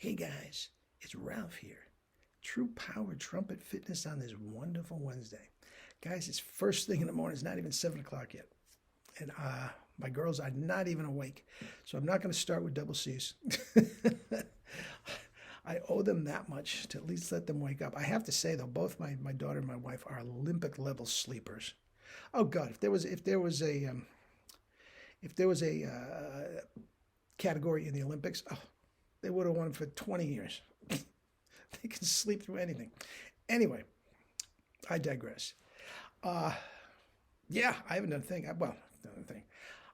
Hey guys, it's Ralph here. True Power Trumpet Fitness on this wonderful Wednesday. Guys, it's first thing in the morning. It's not even 7 o'clock yet. And my girls are not even awake. So I'm not going to start with double C's. I owe them that much to at least let them wake up. I have to say, though, both my daughter and my wife are Olympic level sleepers. Oh, God, if there was a category in the Olympics, oh, they would have won for 20 years. They can sleep through anything. Anyway, I digress. Yeah, I haven't done a thing. Well, done a thing.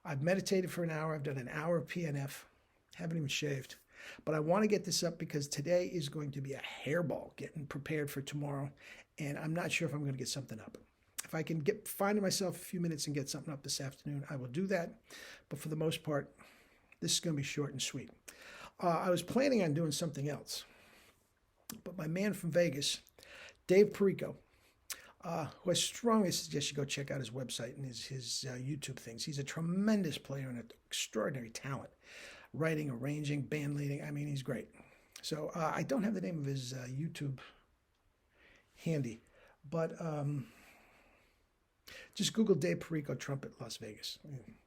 I've meditated for an hour. I've done an hour of PNF. Haven't even shaved. But I want to get this up because today is going to be a hairball getting prepared for tomorrow. And I'm not sure if I'm going to get something up. If I can find myself a few minutes and get something up this afternoon, I will do that. But for the most part, this is going to be short and sweet. I was planning on doing something else. But my man from Vegas, Dave Perico, who I strongly suggest you go check out his website and his YouTube things. He's a tremendous player and an extraordinary talent. Writing, arranging, band leading. I mean, he's great. So I don't have the name of his YouTube handy. But just Google Dave Perico Trumpet Las Vegas.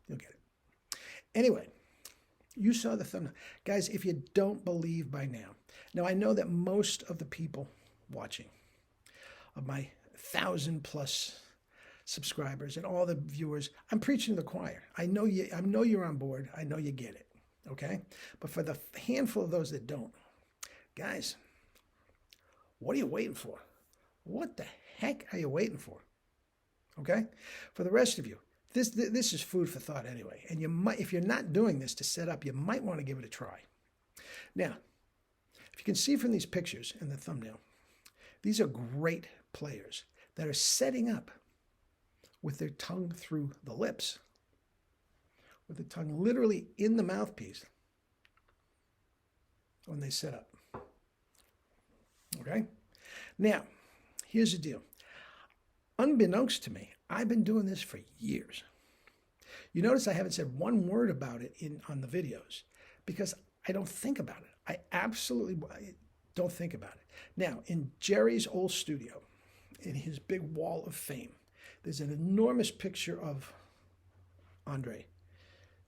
You'll get it. Anyway, you saw the thumbnail. Guys, if you don't believe by now I know that most of the people watching, of my 1,000+ subscribers and all the viewers, I'm preaching to the choir. I know you're on board. I know you get it. Okay? But for the handful of those that don't, guys, what are you waiting for? What the heck are you waiting for? Okay? For the rest of you, this is food for thought anyway. And you might, if you're not doing this to set up, you might want to give it a try. Now, if you can see from these pictures in the thumbnail, these are great players that are setting up with their tongue through the lips, with the tongue literally in the mouthpiece when they set up. Okay? Now, here's the deal. Unbeknownst to me, I've been doing this for years. You notice I haven't said one word about it on the videos because I don't think about it. I absolutely don't think about it. Now, in Jerry's old studio, in his big wall of fame, there's an enormous picture of Andre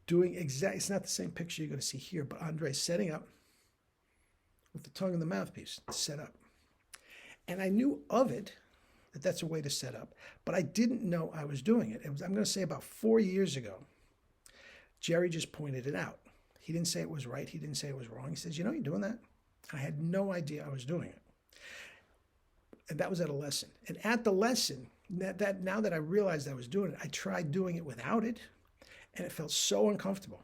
doing it's not the same picture you're going to see here, but Andre setting up with the tongue in the mouthpiece to set up. And I knew of it, that that's a way to set up, but I didn't know I was doing it. I'm going to say about 4 years ago, Jerry just pointed it out. He didn't say it was right. He didn't say it was wrong. He says, you know, you're doing that? I had no idea I was doing it. And that was at a lesson. And at the lesson, now that I realized I was doing it, I tried doing it without it, and it felt so uncomfortable.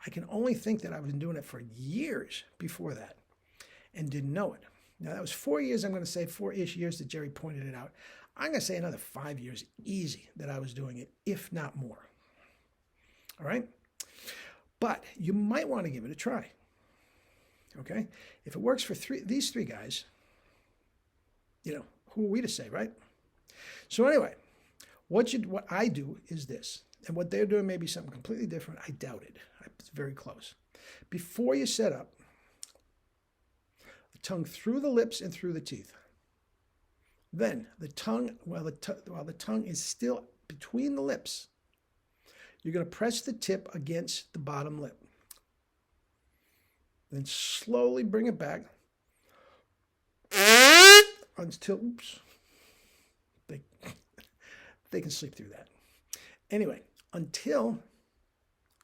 I can only think that I've been doing it for years before that and didn't know it. Now, that was 4 years, I'm going to say 4-ish years that Jerry pointed it out. I'm going to say another 5 years easy that I was doing it, if not more. All right? But you might want to give it a try. Okay? If it works for these three guys, you know, who are we to say, right? So anyway, what I do is this. And what they're doing may be something completely different. I doubt it. It's very close. Before you set up, the tongue through the lips and through the teeth. Then the tongue, while the tongue is still between the lips, you're going to press the tip against the bottom lip. Then slowly bring it back until, oops, they can sleep through that. Anyway, until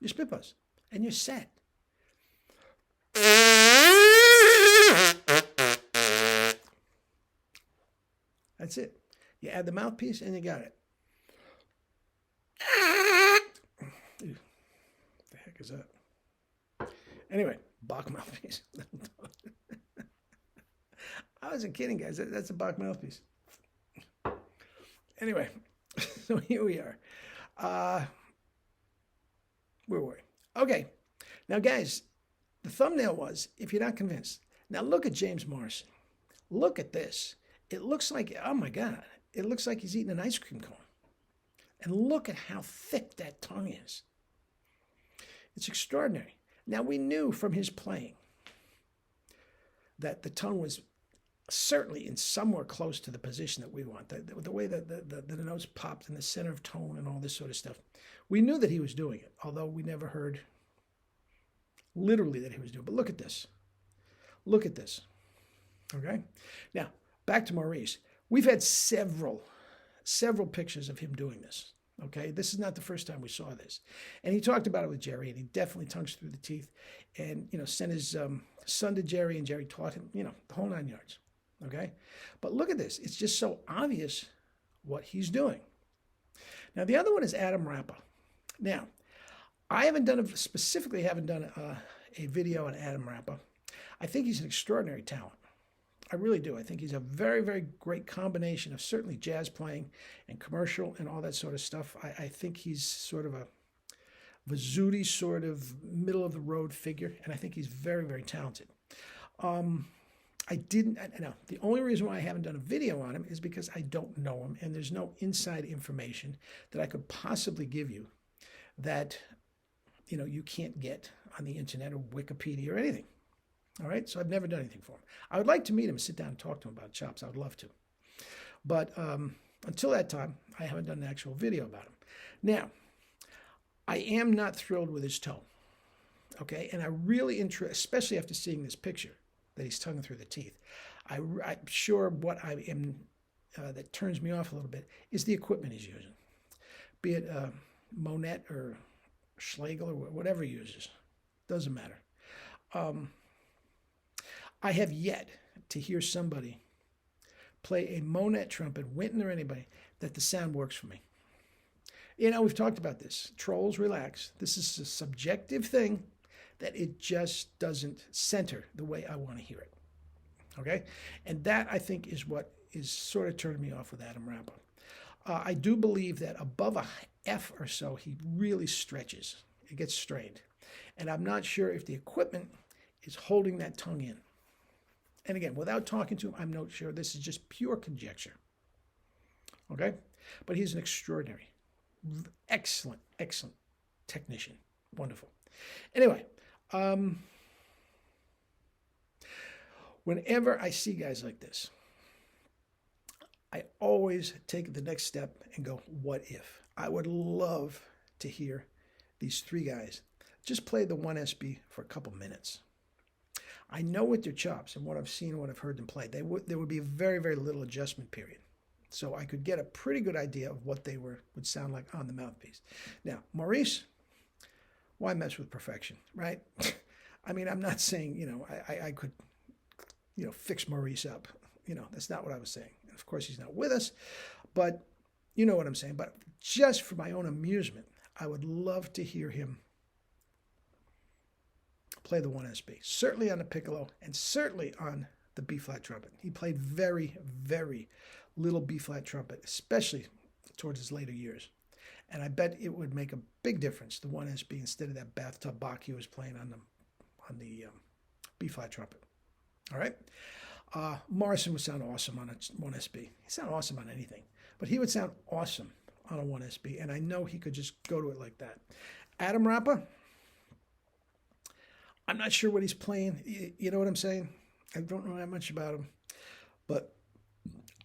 you spit buzz and you're set. That's it. You add the mouthpiece and you got it. Ew, what the heck is that? Anyway, Bach mouthpiece. I wasn't kidding, guys. That's a Bach mouthpiece. Anyway, so here we are. Where were we? Okay. Now, guys, the thumbnail was, if you're not convinced, now look at James Morrison. Look at this. It looks like, oh my God, it looks like he's eating an ice cream cone. And look at how thick that tongue is. It's extraordinary. Now, we knew from his playing that the tongue was certainly in somewhere close to the position that we want, the way that the notes popped in the center of tone and all this sort of stuff. We knew that he was doing it, although we never heard literally that he was doing it. But look at this. Look at this. Okay? Now, back to Maurice. We've had several pictures of him doing this. Okay? This is not the first time we saw this. And he talked about it with Jerry, and he definitely tongues through the teeth and, sent his son to Jerry, and Jerry taught him, the whole 9 yards. Okay? But look at this. It's just so obvious what he's doing. Now, the other one is Adam Rappa. Now, I haven't done a video on Adam Rappa. I think he's an extraordinary talent. I really do. I think he's a very, very great combination of certainly jazz playing and commercial and all that sort of stuff. I think he's sort of a Vizzuti sort of middle-of-the-road figure, and I think he's very, very talented. The only reason why I haven't done a video on him is because I don't know him, and there's no inside information that I could possibly give you that, you can't get on the internet or Wikipedia or anything. All right? So I've never done anything for him. I would like to meet him, sit down and talk to him about chops. I would love to. But until that time, I haven't done an actual video about him. Now, I am not thrilled with his tone. Okay? And I really, especially after seeing this picture that he's tonguing through the teeth, I'm sure what I am that turns me off a little bit is the equipment he's using. Be it Monet or Schlegel or whatever he uses. Doesn't matter. I have yet to hear somebody play a Monet trumpet, Winton or anybody, that the sound works for me. We've talked about this. Trolls, relax. This is a subjective thing that it just doesn't center the way I want to hear it. Okay? And that, I think, is what is sort of turning me off with Adam Rappa. I do believe that above a F or so, he really stretches. It gets strained. And I'm not sure if the equipment is holding that tongue in. And again, without talking to him, I'm not sure. This is just pure conjecture. Okay? But he's an extraordinary, excellent technician. Wonderful. Anyway, whenever I see guys like this, I always take the next step and go, what if? I would love to hear these three guys just play the 1SB for a couple minutes. I know with their chops and what I've seen and what I've heard them play, there would be a very, very little adjustment period. So I could get a pretty good idea of what they would sound like on the Mouthpiece. Now, Maurice, why mess with perfection, right? I mean, I'm not saying, I could, fix Maurice up. That's not what I was saying. And of course, he's not with us, but you know what I'm saying. But just for my own amusement, I would love to hear him play the 1SB, certainly on the piccolo and certainly on the B-flat trumpet. He played very, very little B-flat trumpet, especially towards his later years. And I bet it would make a big difference, the 1SB, instead of that bathtub Bach he was playing on the B-flat trumpet. All right? Morrison would sound awesome on a 1SB. He sound awesome on anything. But he would sound awesome on a 1SB, and I know he could just go to it like that. Adam Rappa, I'm not sure what he's playing. You know what I'm saying? I don't know that much about him. But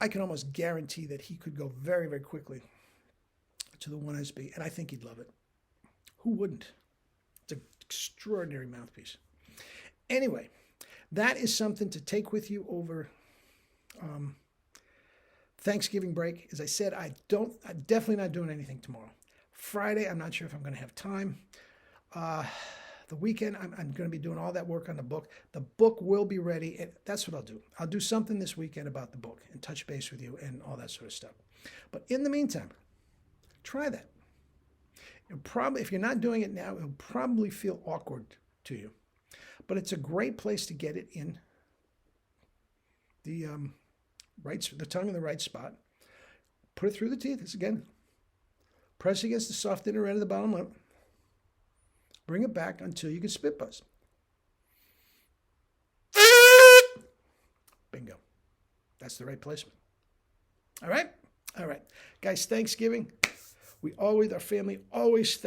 I can almost guarantee that he could go very, very quickly to the 1SB, and I think he'd love it. Who wouldn't? It's an extraordinary mouthpiece. Anyway, that is something to take with you over Thanksgiving break. As I said, I'm definitely not doing anything tomorrow. Friday, I'm not sure if I'm going to have time. The weekend, I'm going to be doing all that work on the book. The book will be ready, and that's what I'll do. I'll do something this weekend about the book and touch base with you and all that sort of stuff. But in the meantime, try that. If you're not doing it now, it'll probably feel awkward to you. But it's a great place to get it in the tongue in the right spot. Put it through the teeth. It's again, press against the soft inner end of the bottom lip. Bring it back until you can spit buzz. Bingo. That's the right placement. All right? All right. Guys, Thanksgiving, our family always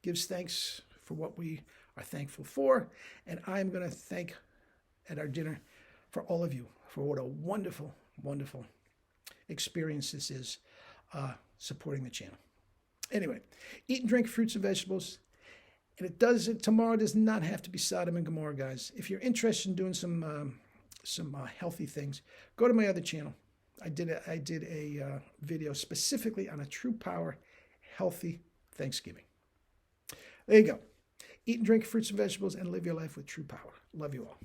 gives thanks for what we are thankful for. And I'm going to thank at our dinner for all of you for what a wonderful, wonderful experience this is supporting the channel. Anyway, eat and drink fruits and vegetables. And tomorrow does not have to be Sodom and Gomorrah, guys. If you're interested in doing some healthy things, go to my other channel. I did a video specifically on a True Power healthy Thanksgiving. There you go. Eat and drink fruits and vegetables and live your life with true power. Love you all.